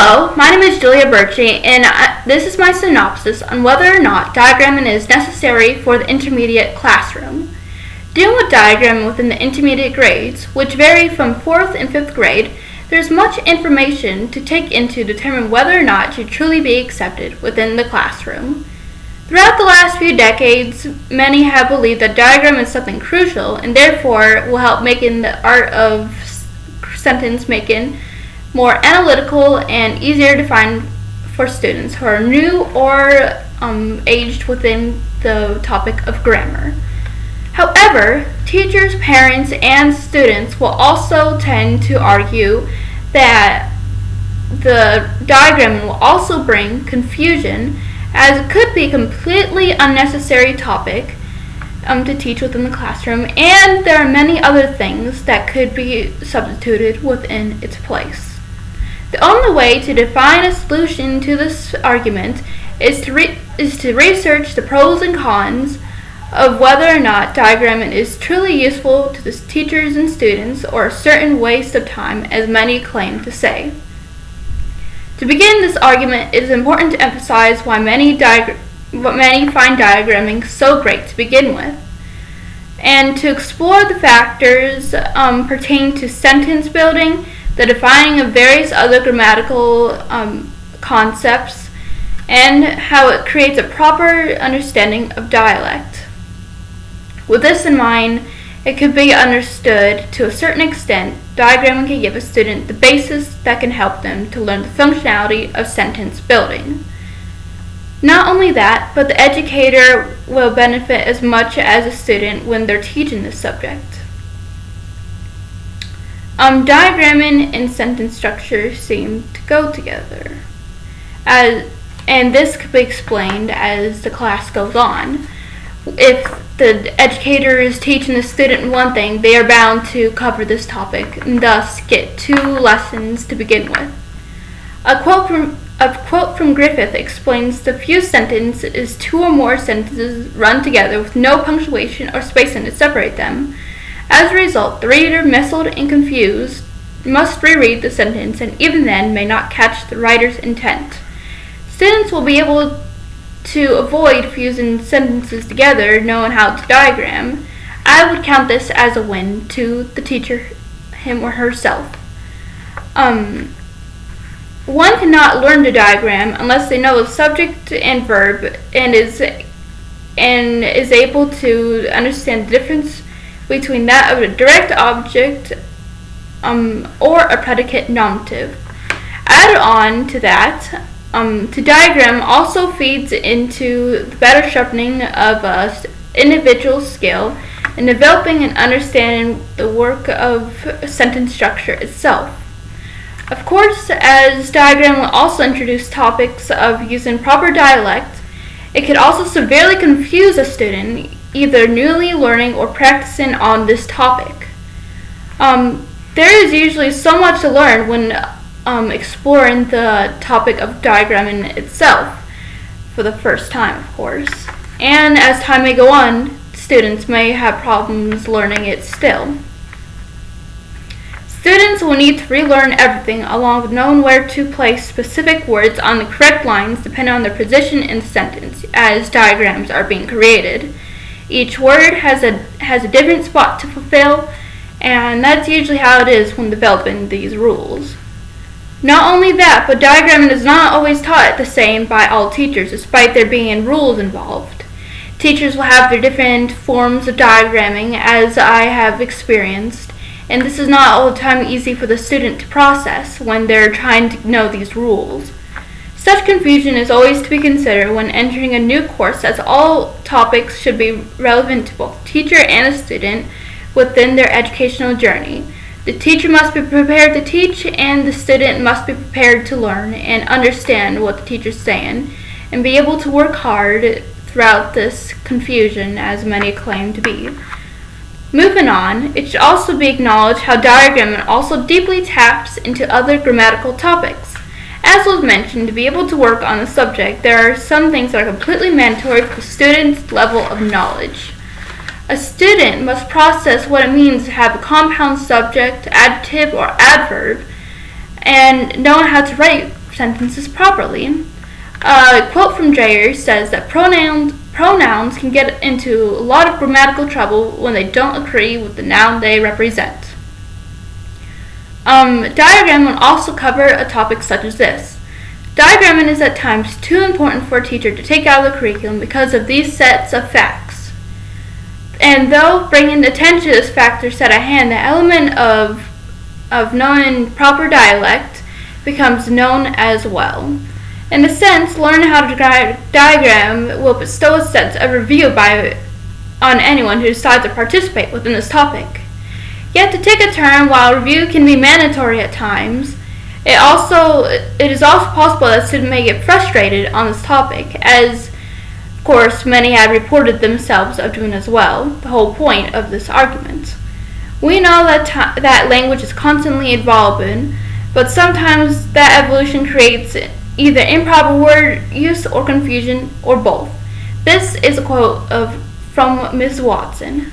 Hello, my name is Julia Birchie, and this is my synopsis on whether or not diagramming is necessary for the intermediate classroom. Dealing with diagramming within the intermediate grades, which vary from 4th and 5th grade, there is much information to take in to determine whether or not it should truly be accepted within the classroom. Throughout the last few decades, many have believed that diagram is something crucial and therefore will help making the art of sentence making more analytical and easier to find for students who are new or aged within the topic of grammar. However, teachers, parents, and students will also tend to argue that the diagram will also bring confusion, as it could be a completely unnecessary topic to teach within the classroom, and there are many other things that could be substituted within its place. The only way to define a solution to this argument is to research the pros and cons of whether or not diagramming is truly useful to the teachers and students, or a certain waste of time, as many claim to say. To begin this argument, it is important to emphasize why many find diagramming so great to begin with, and to explore the factors pertaining to sentence building, the defining of various other grammatical concepts, and how it creates a proper understanding of dialect. With this in mind, it could be understood to a certain extent, diagramming can give a student the basis that can help them to learn the functionality of sentence building. Not only that, but the educator will benefit as much as a student when they're teaching this subject. Diagramming and sentence structure seem to go together, and this could be explained as the class goes on. If the educator is teaching the student one thing, they are bound to cover this topic and thus get 2 lessons to begin with. A quote from Griffith explains the fused sentence is 2 or more sentences run together with no punctuation or spacing to separate them. As a result, the reader, misled and confused, must reread the sentence, and even then may not catch the writer's intent. Students will be able to avoid fusing sentences together, knowing how to diagram. I would count this as a win to the teacher, him or herself. One cannot learn to diagram unless they know the subject and verb and is able to understand the difference between that of a direct object or a predicate nominative. Add on to that, to diagram also feeds into the better sharpening of an individual's skill in developing and understanding the work of sentence structure itself. Of course, as diagram will also introduce topics of using proper dialect, it could also severely confuse a student either newly learning or practicing on this topic. There is usually so much to learn when exploring the topic of diagramming itself for the first time, of course. And as time may go on, students may have problems learning it still. Students will need to relearn everything, along with knowing where to place specific words on the correct lines depending on their position in the sentence as diagrams are being created. Each word has a different spot to fulfill, and that's usually how it is when developing these rules. Not only that, but diagramming is not always taught the same by all teachers, despite there being rules involved. Teachers will have their different forms of diagramming, as I have experienced, and this is not all the time easy for the student to process when they're trying to know these rules. Such confusion is always to be considered when entering a new course, as all topics should be relevant to both the teacher and the student within their educational journey. The teacher must be prepared to teach, and the student must be prepared to learn and understand what the teacher is saying, and be able to work hard throughout this confusion, as many claim to be. Moving on, it should also be acknowledged how diagramming also deeply taps into other grammatical topics. As was mentioned, to be able to work on the subject, there are some things that are completely mandatory for the student's level of knowledge. A student must process what it means to have a compound subject, adjective, or adverb, and know how to write sentences properly. A quote from Dreyer says that pronouns can get into a lot of grammatical trouble when they don't agree with the noun they represent. Diagram will also cover a topic such as this. Diagramming is at times too important for a teacher to take out of the curriculum because of these sets of facts. And though bringing attention to this factor set at hand, the element of knowing proper dialect becomes known as well. In a sense, learning how to diagram will bestow a sense of review on anyone who decides to participate within this topic. Yet to take a turn, while review can be mandatory at times, it is also possible that students may get frustrated on this topic, as of course many have reported themselves of doing as well, the whole point of this argument. We know that language is constantly evolving, but sometimes that evolution creates either improper word use or confusion, or both. This is a quote from Ms. Watson.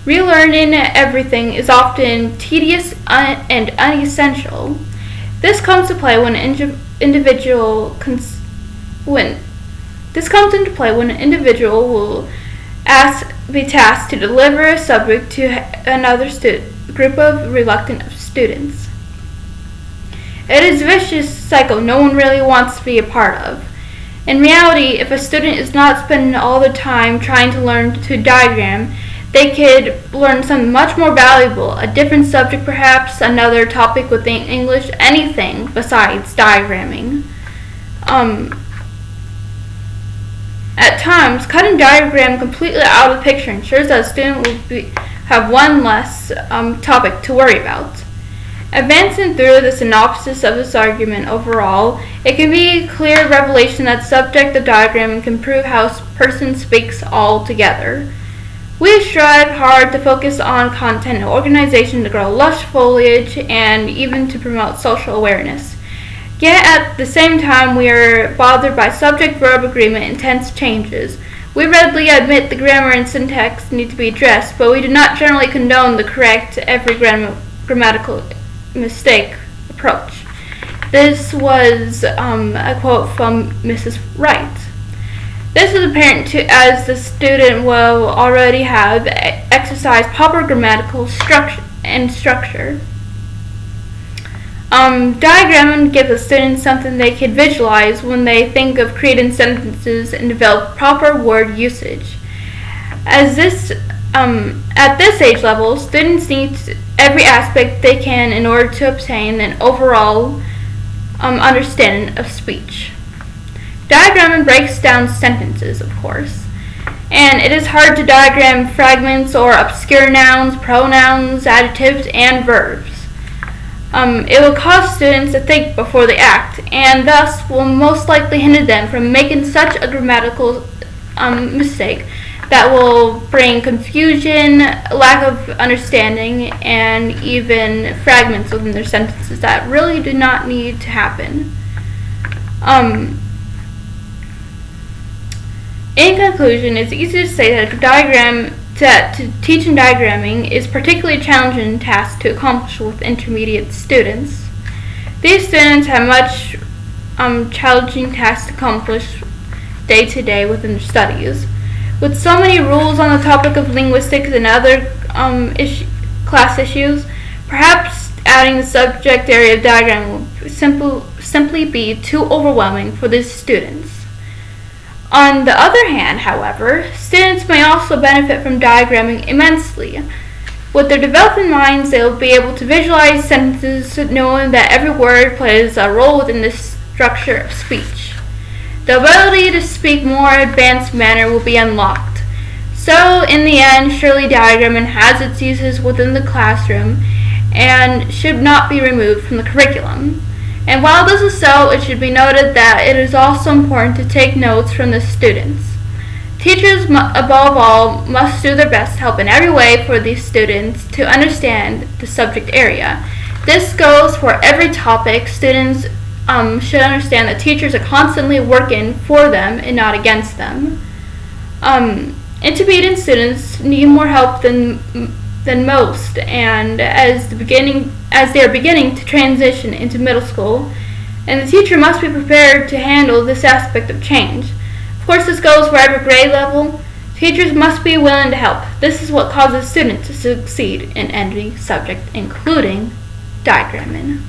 Relearning everything is often tedious and unessential. This comes to play when an individual will be tasked to deliver a subject to another group of reluctant students. It is a vicious cycle no one really wants to be a part of. In reality, if a student is not spending all their time trying to learn to diagram, they could learn something much more valuable, a different subject perhaps, another topic within English, anything besides diagramming. At times, cutting diagram completely out of the picture ensures that a student will have one less topic to worry about. Advancing through the synopsis of this argument overall, it can be a clear revelation that the subject of diagramming can prove how a person speaks altogether. We strive hard to focus on content and organization to grow lush foliage and even to promote social awareness. Yet at the same time, we are bothered by subject-verb agreement and tense changes. We readily admit the grammar and syntax need to be addressed, but we do not generally condone the correct every grammatical mistake approach. This was a quote from Mrs. Wright. This is apparent as the student will already have exercised proper grammatical structure. Diagramming gives the students something they can visualize when they think of creating sentences and develop proper word usage. At this age level, students need every aspect they can in order to obtain an overall understanding of speech. Diagramming breaks down sentences, of course, and it is hard to diagram fragments or obscure nouns, pronouns, adjectives, and verbs. It will cause students to think before they act, and thus will most likely hinder them from making such a grammatical mistake that will bring confusion, lack of understanding, and even fragments within their sentences that really do not need to happen. In conclusion, it's easy to say that teaching diagramming is a particularly challenging task to accomplish with intermediate students. These students have much challenging tasks to accomplish day to day within their studies. With so many rules on the topic of linguistics and other class issues, perhaps adding the subject area of diagram will simply be too overwhelming for these students. On the other hand, however, students may also benefit from diagramming immensely. With their developing minds, they will be able to visualize sentences knowing that every word plays a role within the structure of speech. The ability to speak more advanced manner will be unlocked. So, in the end, surely diagramming has its uses within the classroom and should not be removed from the curriculum. And while this is so, it should be noted that it is also important to take notes from the students. Teachers, above all, must do their best to help in every way for these students to understand the subject area. This goes for every topic. Students should understand that teachers are constantly working for them and not against them. Intermediate students need more help than most, and as they are beginning to transition into middle school, and the teacher must be prepared to handle this aspect of change. Of course, this goes for every grade level. Teachers must be willing to help. This is what causes students to succeed in any subject, including diagramming.